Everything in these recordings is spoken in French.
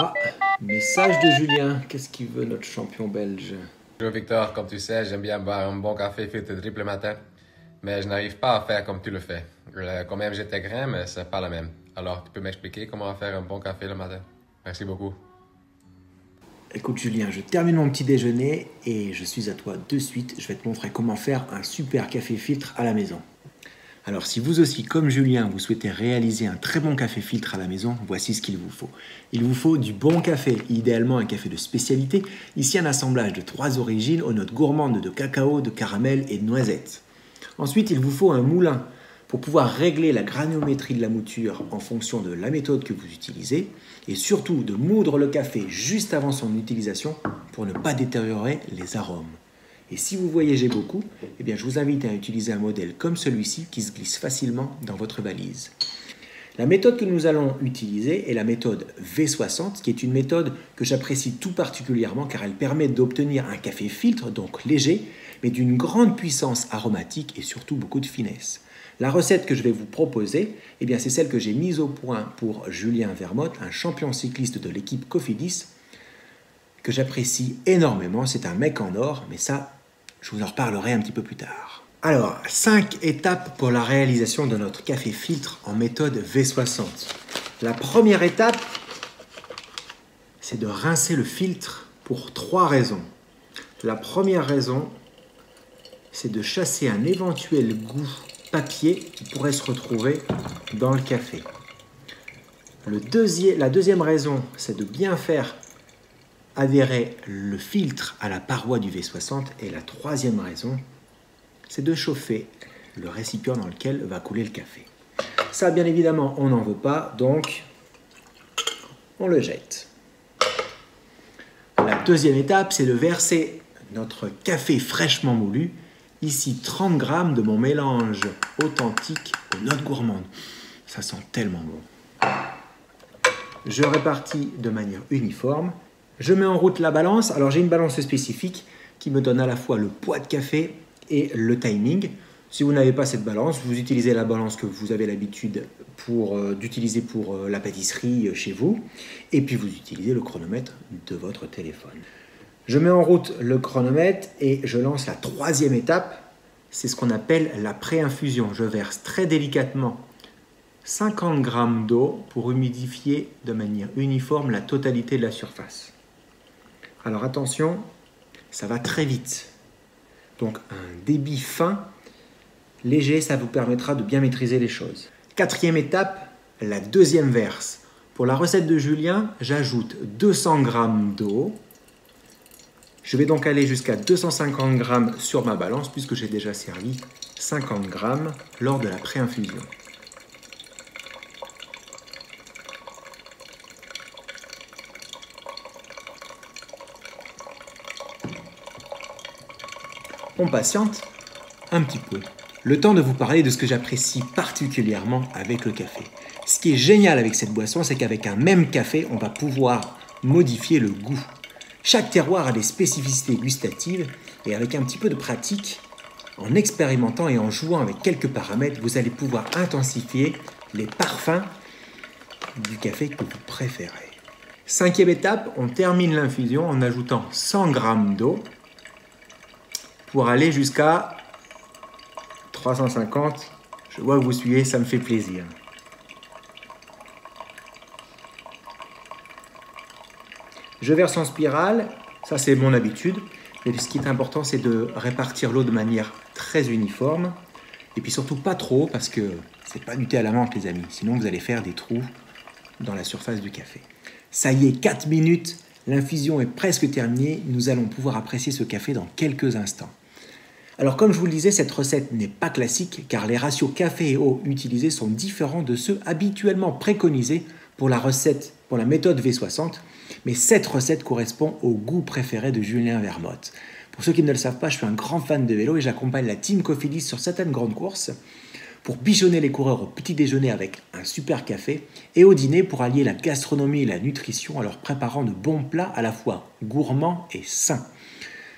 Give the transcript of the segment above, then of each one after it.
Ah, message de Julien. Qu'est-ce qu'il veut, notre champion belge? Bonjour Victor, comme tu sais, j'aime bien boire un bon café filtre drip le matin, mais je n'arrive pas à faire comme tu le fais. Quand même, j'ai tes grains, mais c'est pas la même. Alors, tu peux m'expliquer comment faire un bon café le matin? Merci beaucoup. Écoute Julien, je termine mon petit déjeuner et je suis à toi de suite. Je vais te montrer comment faire un super café filtre à la maison. Alors si vous aussi, comme Julien, vous souhaitez réaliser un très bon café filtre à la maison, voici ce qu'il vous faut. Il vous faut du bon café, idéalement un café de spécialité. Ici un assemblage de 3 origines aux notes gourmandes de cacao, de caramel et de noisettes. Ensuite, il vous faut un moulin pour pouvoir régler la granulométrie de la mouture en fonction de la méthode que vous utilisez et surtout de moudre le café juste avant son utilisation pour ne pas détériorer les arômes. Et si vous voyagez beaucoup, eh bien, je vous invite à utiliser un modèle comme celui-ci qui se glisse facilement dans votre valise. La méthode que nous allons utiliser est la méthode V60, qui est une méthode que j'apprécie tout particulièrement car elle permet d'obtenir un café filtre, donc léger, mais d'une grande puissance aromatique et surtout beaucoup de finesse. La recette que je vais vous proposer, eh bien, c'est celle que j'ai mise au point pour Julien Vermote, un champion cycliste de l'équipe Cofidis, que j'apprécie énormément. C'est un mec en or, mais ça, je vous en reparlerai un petit peu plus tard. Alors, 5 étapes pour la réalisation de notre café filtre en méthode V60. La première étape, c'est de rincer le filtre pour 3 raisons. La première raison, c'est de chasser un éventuel goût papier qui pourrait se retrouver dans le café. La deuxième raison, c'est de bien faire adhérer le filtre à la paroi du V60. Et la troisième raison, c'est de chauffer le récipient dans lequel va couler le café. Ça, bien évidemment, on n'en veut pas, donc on le jette. La deuxième étape, c'est de verser notre café fraîchement moulu, ici 30 g de mon mélange authentique aux notes gourmandes. Ça sent tellement bon. Je répartis de manière uniforme. Je mets en route la balance. Alors j'ai une balance spécifique qui me donne à la fois le poids de café et le timing. Si vous n'avez pas cette balance, vous utilisez la balance que vous avez l'habitude d'utiliser pour la pâtisserie chez vous. Et puis vous utilisez le chronomètre de votre téléphone. Je mets en route le chronomètre et je lance la troisième étape. C'est ce qu'on appelle la pré-infusion. Je verse très délicatement 50 g d'eau pour humidifier de manière uniforme la totalité de la surface. Alors attention, ça va très vite. Donc un débit fin, léger, ça vous permettra de bien maîtriser les choses. Quatrième étape, la deuxième verse. Pour la recette de Julien, j'ajoute 200 g d'eau. Je vais donc aller jusqu'à 250 g sur ma balance puisque j'ai déjà servi 50 g lors de la pré-infusion. On patiente un petit peu. Le temps de vous parler de ce que j'apprécie particulièrement avec le café. Ce qui est génial avec cette boisson, c'est qu'avec un même café, on va pouvoir modifier le goût. Chaque terroir a des spécificités gustatives et avec un petit peu de pratique, en expérimentant et en jouant avec quelques paramètres, vous allez pouvoir intensifier les parfums du café que vous préférez. Cinquième étape, on termine l'infusion en ajoutant 100 g d'eau pour aller jusqu'à 350. Je vois que vous suivez, ça me fait plaisir. Je verse en spirale, ça c'est mon habitude, mais ce qui est important c'est de répartir l'eau de manière très uniforme et puis surtout pas trop parce que c'est pas du thé à la menthe les amis, sinon vous allez faire des trous dans la surface du café. Ça y est, 4 minutes, l'infusion est presque terminée, nous allons pouvoir apprécier ce café dans quelques instants. Alors comme je vous le disais, cette recette n'est pas classique car les ratios café et eau utilisés sont différents de ceux habituellement préconisés pour la méthode V60, mais cette recette correspond au goût préféré de Julien Vermote. Pour ceux qui ne le savent pas, je suis un grand fan de vélo et j'accompagne la team Cofidis sur certaines grandes courses pour bichonner les coureurs au petit déjeuner avec un super café et au dîner pour allier la gastronomie et la nutrition en leur préparant de bons plats à la fois gourmands et sains.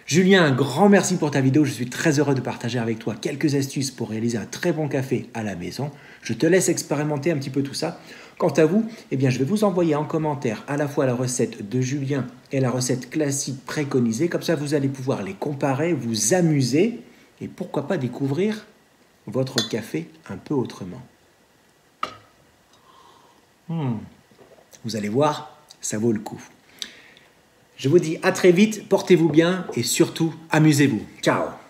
Julien, un grand merci pour ta vidéo. Je suis très heureux de partager avec toi quelques astuces pour réaliser un très bon café à la maison. Je te laisse expérimenter un petit peu tout ça. Quant à vous, eh bien, je vais vous envoyer en commentaire à la fois la recette de Julien et la recette classique préconisée. Comme ça, vous allez pouvoir les comparer, vous amuser et pourquoi pas découvrir votre café un peu autrement. Vous allez voir, ça vaut le coup. Je vous dis à très vite, portez-vous bien et surtout, amusez-vous. Ciao!